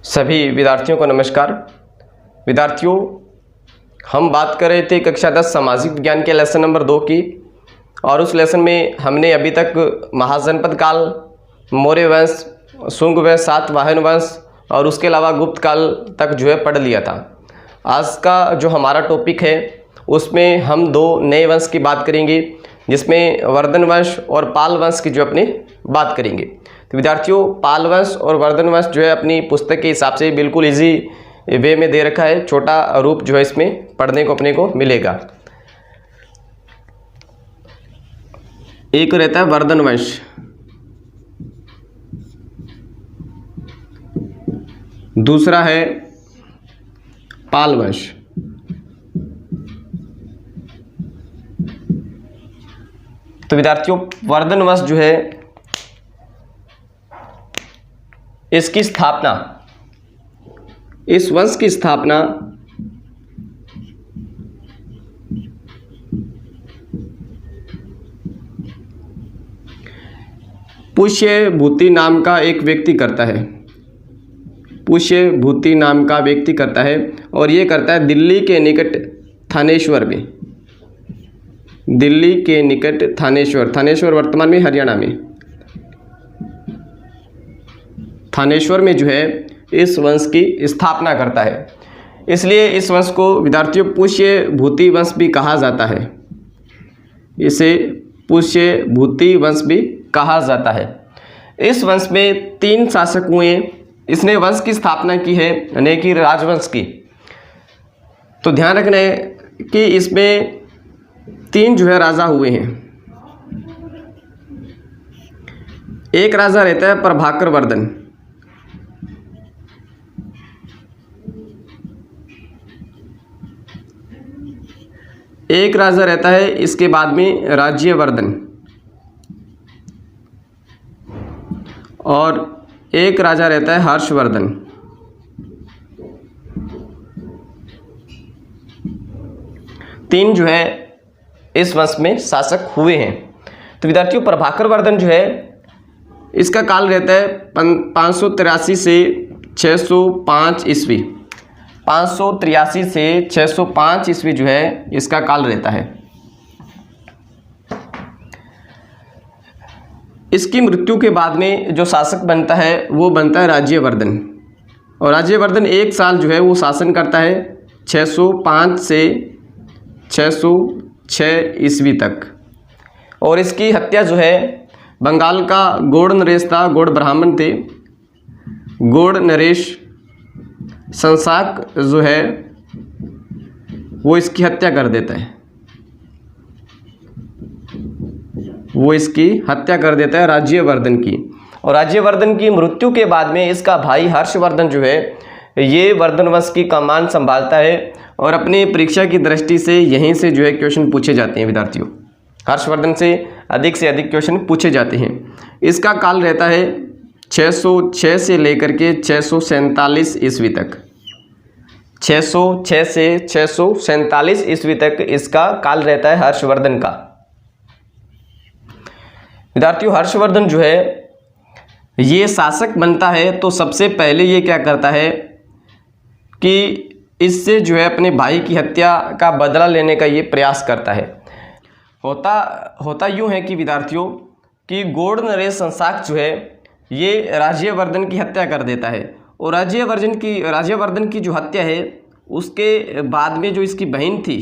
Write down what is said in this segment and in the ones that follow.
सभी विद्यार्थियों को नमस्कार। विद्यार्थियों, हम बात कर रहे थे कक्षा 10 सामाजिक विज्ञान के लेसन नंबर 2 की, और उस लेसन में हमने अभी तक महाजनपद काल, मौर्य वंश, शुंग वंश, सातवाहन वंश और उसके अलावा गुप्त काल तक पढ़ लिया था। आज का जो हमारा टॉपिक है उसमें हम 2 नए वंश की बात करेंगे, जिसमें वर्धन वंश और पाल वंश की अपनी बात करेंगे। तो विद्यार्थियों, पाल वंश और वर्धन वंश अपनी पुस्तक के हिसाब से बिल्कुल इजी वे में दे रखा है। छोटा रूप इसमें पढ़ने को अपने को मिलेगा। एक रहता है वर्धन वंश, दूसरा है पाल वंश। तो विद्यार्थियों, वर्धन वंश इसकी स्थापना, इस वंश की स्थापना पुष्यभूति नाम का एक व्यक्ति करता है। पुष्यभूति नाम का व्यक्ति करता है, और ये करता है दिल्ली के निकट थानेश्वर में। दिल्ली के निकट थानेश्वर, थानेश्वर वर्तमान में हरियाणा में, थानेश्वर में इस वंश की स्थापना करता है। इसलिए इस वंश को विद्यार्थियों पुष्यभूति वंश भी कहा जाता है। इसे पुष्यभूति वंश भी कहा जाता है। इस वंश में 3 शासक हुए। इसने वंश की स्थापना की है, यानी कि राजवंश की। तो ध्यान रखना है कि इसमें 3 राजा हुए हैं। एक राजा रहता है प्रभाकर वर्धन, एक राजा रहता है इसके बाद में राज्यवर्धन, और एक राजा रहता है हर्षवर्धन। तीन इस वंश में शासक हुए हैं। तो विद्यार्थियों, प्रभाकर वर्धन इसका काल रहता है 583 से 605 ईस्वी। 583 से 605 ईस्वी इसका काल रहता है। इसकी मृत्यु के बाद में जो शासक बनता है वो बनता है राज्यवर्धन, और राज्यवर्धन 1 साल वो शासन करता है 605 से 606 ईस्वी तक। और इसकी हत्या बंगाल का गौड़ नरेश था, गौड़ ब्राह्मण थे, गौड़ नरेश संसाक वो इसकी हत्या कर देता है। वो इसकी हत्या कर देता है राज्यवर्धन की। और राज्यवर्धन की मृत्यु के बाद में इसका भाई हर्षवर्धन ये वर्धन वंश की कमान संभालता है, और अपनी परीक्षा की दृष्टि से यहीं से क्वेश्चन पूछे जाते हैं। विद्यार्थियों, हर्षवर्धन से अधिक क्वेश्चन पूछे जाते हैं। इसका काल रहता है 606 से लेकर के 647 ईस्वी तक। 606 से 647 ईस्वी तक इसका काल रहता है हर्षवर्धन का। विद्यार्थियों, हर्षवर्धन ये शासक बनता है तो सबसे पहले ये क्या करता है कि इससे अपने भाई की हत्या का बदला लेने का ये प्रयास करता है। होता यूँ है कि विद्यार्थियों कि गौड़ नरेश संसाक ये राज्यवर्धन की हत्या कर देता है, और राज्यवर्धन की जो हत्या है उसके बाद में जो इसकी बहन थी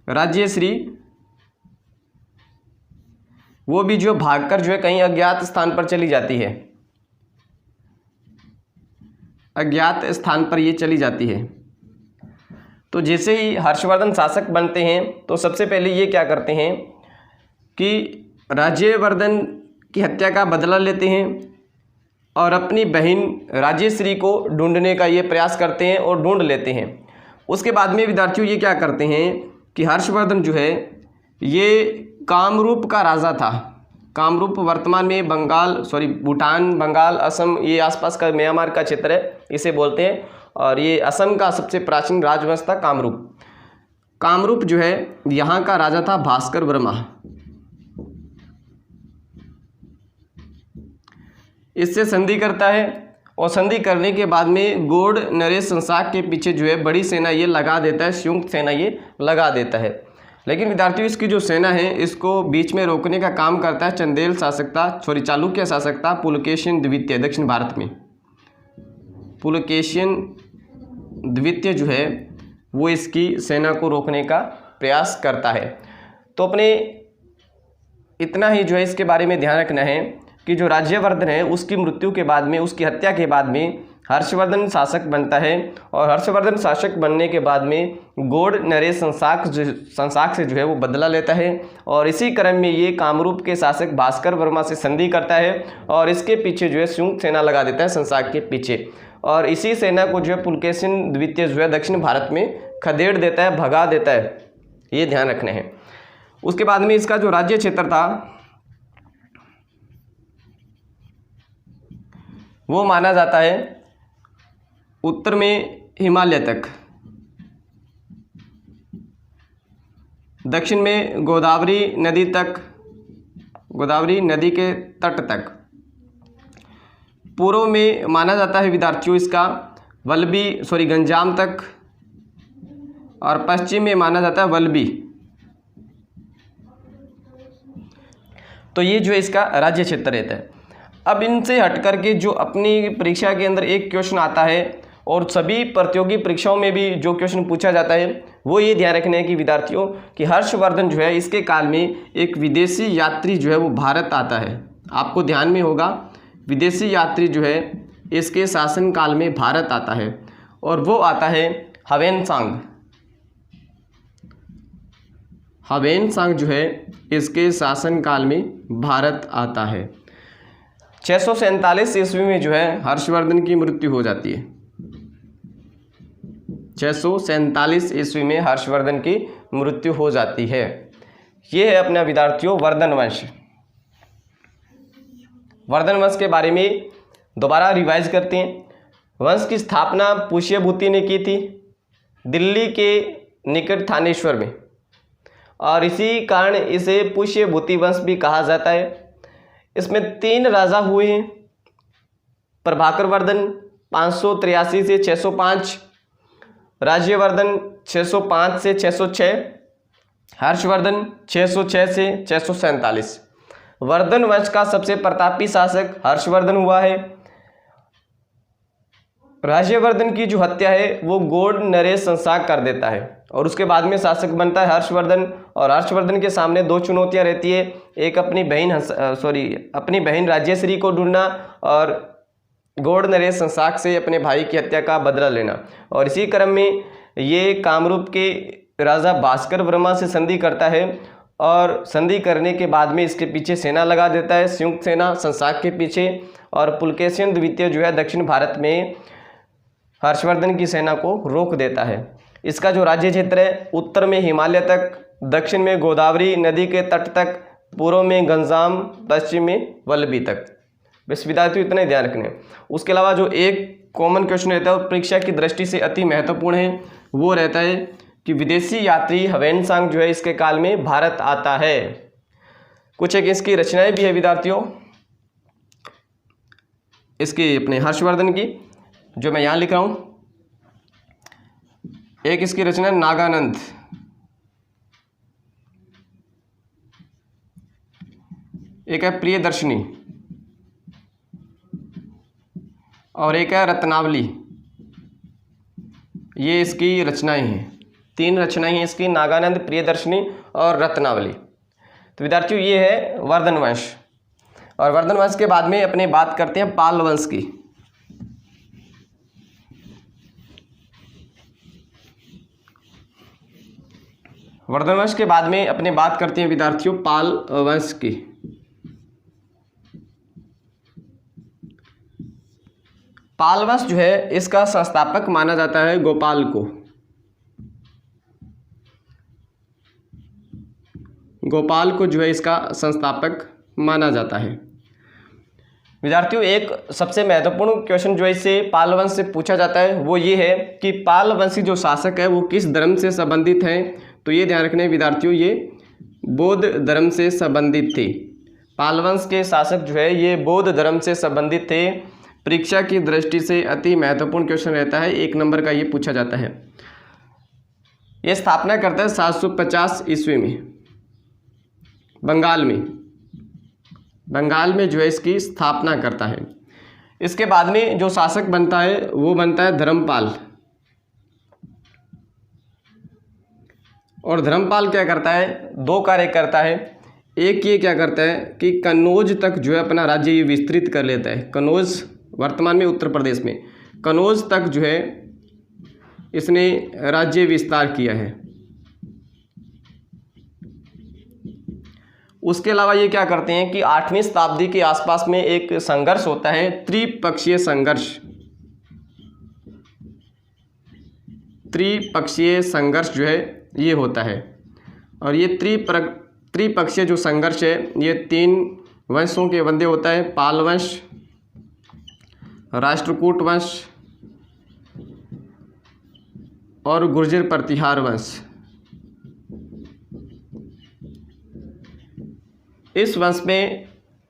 राज्यश्री, वो भी भागकर कहीं अज्ञात स्थान पर चली जाती है। अज्ञात स्थान पर ये चली जाती है। तो जैसे ही हर्षवर्धन शासक बनते हैं तो सबसे पहले ये क्या करते हैं कि राज्यवर्धन की हत्या का बदला लेते हैं, और अपनी बहन राज्यश्री को ढूंढने का ये प्रयास करते हैं और ढूंढ लेते हैं। उसके बाद में विद्यार्थियों ये क्या करते हैं कि हर्षवर्धन ये कामरूप का राजा था। कामरूप वर्तमान में भूटान, बंगाल, असम, ये आसपास का म्यांमार का क्षेत्र है, इसे बोलते हैं। और ये असम का सबसे प्राचीन राजवंश था कामरूप। कामरूप यहाँ का राजा था भास्कर वर्मा। इससे संधि करता है और संधि करने के बाद में गौड़ नरेश संसाक के पीछे जो है बड़ी सेना ये लगा देता है, संयुक्त सेना ये लगा देता है। लेकिन विद्यार्थियों इसकी जो सेना है इसको बीच में रोकने का काम करता है चंदेल शासकता, चालुक्य शासकता पुलकेशिन द्वितीय दक्षिण भारत में। पुलकेशिन द्वितीय जो है वो इसकी सेना को रोकने का प्रयास करता है। तो अपने इतना ही जो है इसके बारे में ध्यान रखना है कि जो राज्यवर्धन है उसकी मृत्यु के बाद में, उसकी हत्या के बाद में हर्षवर्धन शासक बनता है। और हर्षवर्धन शासक बनने के बाद में गौड़ नरेश संसाक से जो है वो बदला लेता है। और इसी क्रम में ये कामरूप के शासक भास्कर वर्मा से संधि करता है और इसके पीछे जो है संयुक्त सेना लगा देता है संसाक के पीछे। और इसी सेना को जो है पुलकेशिन द्वितीय जो है दक्षिण भारत में खदेड़ देता है, भगा देता है, ये ध्यान रखना है। उसके बाद में इसका जो राज्य क्षेत्र था वो माना जाता है उत्तर में हिमालय तक, दक्षिण में गोदावरी नदी तक, गोदावरी नदी के तट तक, पूर्व में माना जाता है विद्यार्थियों इसका गंजाम तक, और पश्चिम में माना जाता है वल्लभी। तो ये जो है इसका राज्य क्षेत्र रहता है। अब इनसे हट करके जो अपनी परीक्षा के अंदर एक क्वेश्चन आता है और सभी प्रतियोगी परीक्षाओं में भी जो क्वेश्चन पूछा जाता है वो ये ध्यान रखना है कि विद्यार्थियों कि हर्षवर्धन जो है इसके काल में एक विदेशी यात्री जो है वो भारत आता है। आपको ध्यान में होगा विदेशी यात्री जो है इसके शासनकाल में भारत आता है और वो आता है ह्वेनसांग। ह्वेनसांग जो है इसके शासनकाल में भारत आता है। 647 ईस्वी में जो है हर्षवर्धन की मृत्यु हो जाती है। 647 ईस्वी में हर्षवर्धन की मृत्यु हो जाती है। ये है अपना विद्यार्थियों वर्धन वंश। वर्धन वंश के बारे में दोबारा रिवाइज करते हैं। वंश की स्थापना पुष्यभूति ने की थी दिल्ली के निकट थानेश्वर में, और इसी कारण इसे पुष्यभूति वंश भी कहा जाता है। इसमें 3 राजा हुए हैं, प्रभाकर वर्धन 583 से 605, राज्यवर्धन 605 से 606, हर्षवर्धन 606 से 647। वर्धन वंश का सबसे प्रतापी शासक हर्षवर्धन हुआ है। राज्यवर्धन की जो हत्या है वो गौड़ नरेश संसाक कर देता है और उसके बाद में शासक बनता है हर्षवर्धन। और हर्षवर्धन के सामने 2 चुनौतियां रहती है, एक अपनी बहन राज्यश्री को ढूंढना और गौड़ नरेश संसाक से अपने भाई की हत्या का बदला लेना। और इसी क्रम में ये कामरूप के राजा भास्कर वर्मा से संधि करता है और संधि करने के बाद में इसके पीछे सेना लगा देता है, संयुक्त सेना संसाक के पीछे। और पुलकेशिन द्वितीय जो है दक्षिण भारत में हर्षवर्धन की सेना को रोक देता है। इसका जो राज्य क्षेत्र है उत्तर में हिमालय तक, दक्षिण में गोदावरी नदी के तट तक, पूर्व में गंजाम, पश्चिम में वल्लभी तक। बस विद्यार्थियों इतना ही ध्यान रखने। उसके अलावा जो एक कॉमन क्वेश्चन रहता है परीक्षा की दृष्टि से अति महत्वपूर्ण है वो रहता है कि विदेशी यात्री ह्वेनसांग जो है इसके काल में भारत आता है। कुछ एक इसकी रचनाएं भी है विद्यार्थियों, इसकी अपने हर्षवर्धन की जो मैं यहाँ लिख रहा हूँ। एक इसकी रचना नागानंद, एक है प्रियदर्शनी और एक है रत्नावली। ये इसकी रचनाएं हैं, 3 रचनाएं हैं इसकी, नागानंद, प्रियदर्शनी और रत्नावली। तो विद्यार्थियों ये है वर्धन वंश। और वर्धन वंश के बाद में अपने बात करते हैं पाल वंश की। वर्धन वंश के बाद में अपने बात करते हैं विद्यार्थियों पाल वंश की। पाल वंश जो है इसका संस्थापक माना जाता है गोपाल को। गोपाल को जो है इसका संस्थापक माना जाता है। विद्यार्थियों एक सबसे महत्वपूर्ण क्वेश्चन जो है इससे पाल वंश से पूछा जाता है वो ये है कि पाल वंशी जो शासक है वो किस धर्म से संबंधित हैं। तो ये ध्यान रखना है विद्यार्थियों, ये बौद्ध धर्म से संबंधित थे। पाल वंश के शासक जो है ये बौद्ध धर्म से संबंधित थे। परीक्षा की दृष्टि से अति महत्वपूर्ण क्वेश्चन रहता है, 1 नंबर का ये पूछा जाता है। ये स्थापना करता है 750 ईस्वी में बंगाल में जो है इसकी स्थापना करता है। इसके बाद में जो शासक बनता है वो बनता है धर्मपाल। और धर्मपाल क्या करता है, 2 कार्य करता है। एक ये क्या करता है कि कन्नौज तक जो है अपना राज्य ये विस्तृत कर लेता है। कन्नौज वर्तमान में उत्तर प्रदेश में, कन्नौज तक जो है इसने राज्य विस्तार किया है। उसके अलावा ये क्या करते हैं कि 8वीं शताब्दी के आसपास में एक संघर्ष होता है, त्रिपक्षीय संघर्ष जो है ये होता है। और ये त्रिपक्षीय जो संघर्ष है ये 3 वंशों के बंदे होता है, पाल वंश, राष्ट्रकूट वंश और गुर्जर प्रतिहार वंश। इस वंश में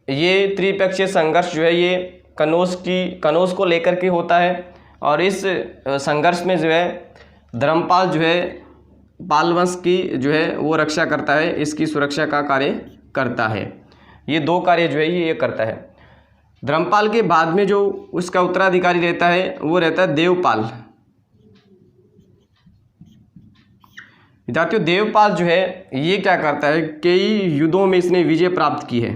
ये त्रिपक्षीय संघर्ष जो है ये कन्नौज को लेकर के होता है। और इस संघर्ष में जो है धर्मपाल जो है पाल वंश की जो है वो रक्षा करता है, इसकी सुरक्षा का कार्य करता है। ये 2 कार्य जो है ये करता है। धर्मपाल के बाद में जो उसका उत्तराधिकारी रहता है वो रहता है देवपाल। विद्यार्थियों, देवपाल जो है ये क्या करता है, कई युद्धों में इसने विजय प्राप्त की है।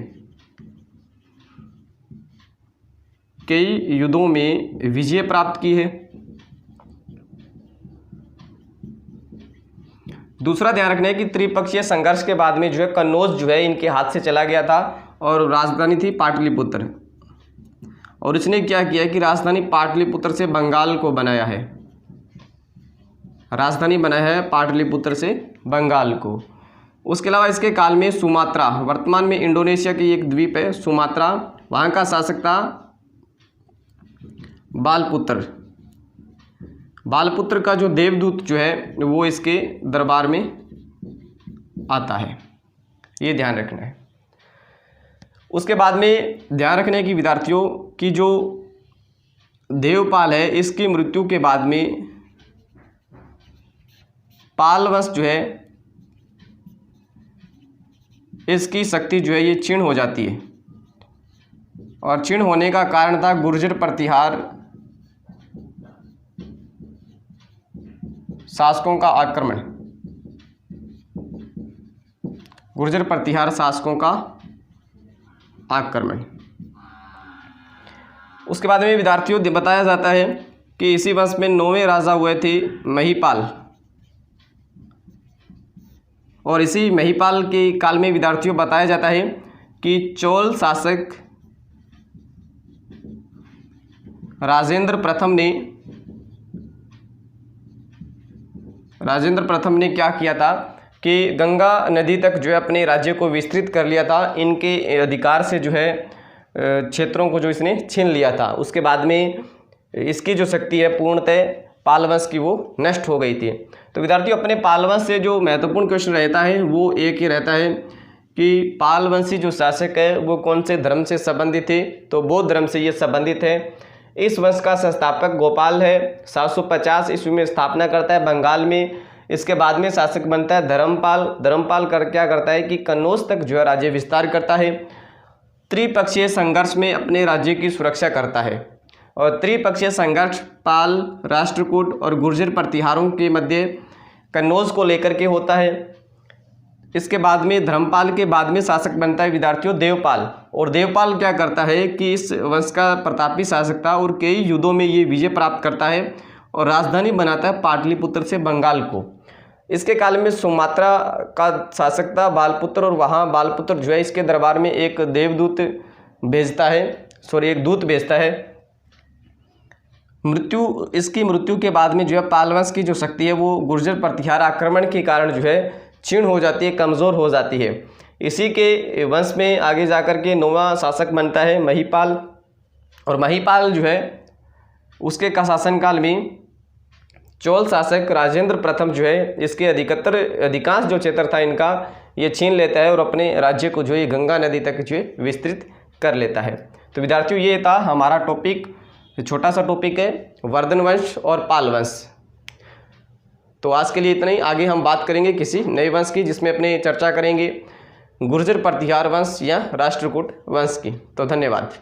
कई युद्धों में विजय प्राप्त की है। दूसरा ध्यान रखना है कि त्रिपक्षीय संघर्ष के बाद में जो है कन्नौज जो है इनके हाथ से चला गया था और राजधानी थी पाटलिपुत्र। और इसने क्या किया कि राजधानी पाटलिपुत्र से बंगाल को बनाया है, राजधानी बनाया है पाटलिपुत्र से बंगाल को। उसके अलावा इसके काल में सुमात्रा, वर्तमान में इंडोनेशिया की एक द्वीप है सुमात्रा, वहाँ का शासक था बालपुत्र का जो देवदूत जो है वो इसके दरबार में आता है, ये ध्यान रखना है। उसके बाद में ध्यान रखना है कि विद्यार्थियों की जो देवपाल है इसकी मृत्यु के बाद में पाल वंश जो है इसकी शक्ति जो है ये क्षीण हो जाती है। और क्षीण होने का कारण था गुर्जर प्रतिहार शासकों का आक्रमण, गुर्जर प्रतिहार शासकों का आक्रमण। उसके बाद में विद्यार्थियों बताया जाता है कि इसी वंश में 9वें राजा हुए थे महिपाल। और इसी महिपाल के काल में विद्यार्थियों बताया जाता है कि चोल शासक राजेंद्र प्रथम ने क्या किया था कि गंगा नदी तक जो है अपने राज्य को विस्तृत कर लिया था। इनके अधिकार से जो है क्षेत्रों को जो इसने छीन लिया था। उसके बाद में इसकी जो शक्ति है पूर्णतः पाल वंश की वो नष्ट हो गई थी। तो विद्यार्थियों अपने पाल वंश से जो महत्वपूर्ण क्वेश्चन रहता है वो एक ही रहता है कि पाल वंशी जो शासक है वो कौन से धर्म से संबंधित थे, तो बौद्ध धर्म से ये संबंधित है। इस वंश का संस्थापक गोपाल है, 750 ईस्वी में स्थापना करता है बंगाल में। इसके बाद में शासक बनता है धर्मपाल क्या करता है कि कन्नौज तक जो है राज्य विस्तार करता है। त्रिपक्षीय संघर्ष में अपने राज्य की सुरक्षा करता है। और त्रिपक्षीय संघर्ष पाल, राष्ट्रकूट और गुर्जर प्रतिहारों के मध्य कन्नौज को लेकर के होता है। इसके बाद में धर्मपाल के बाद में शासक बनता है विद्यार्थियों देवपाल। और देवपाल क्या करता है कि इस वंश का प्रतापी शासक था और कई युद्धों में ये विजय प्राप्त करता है और राजधानी बनाता है पाटलिपुत्र से बंगाल को। इसके काल में सुमात्रा का शासक था बालपुत्र, और वहाँ बालपुत्र जो है इसके दरबार में एक दूत भेजता है। इसकी मृत्यु के बाद में जो है पाल वंश की जो शक्ति है वो गुर्जर प्रतिहार आक्रमण के कारण जो है क्षीण हो जाती है, कमज़ोर हो जाती है। इसी के वंश में आगे जाकर के 9वां शासक बनता है महिपाल। और महिपाल जो है उसके का शासनकाल में चोल शासक राजेंद्र प्रथम जो है इसके अधिकांश जो क्षेत्र था इनका ये छीन लेता है और अपने राज्य को जो है गंगा नदी तक जो है विस्तृत कर लेता है। तो विद्यार्थियों ये था हमारा टॉपिक ये छोटा सा टॉपिक है, वर्धन वंश और पाल वंश। तो आज के लिए इतना ही। आगे हम बात करेंगे किसी नए वंश की, जिसमें अपने चर्चा करेंगे गुर्जर प्रतिहार वंश या राष्ट्रकूट वंश की। तो धन्यवाद।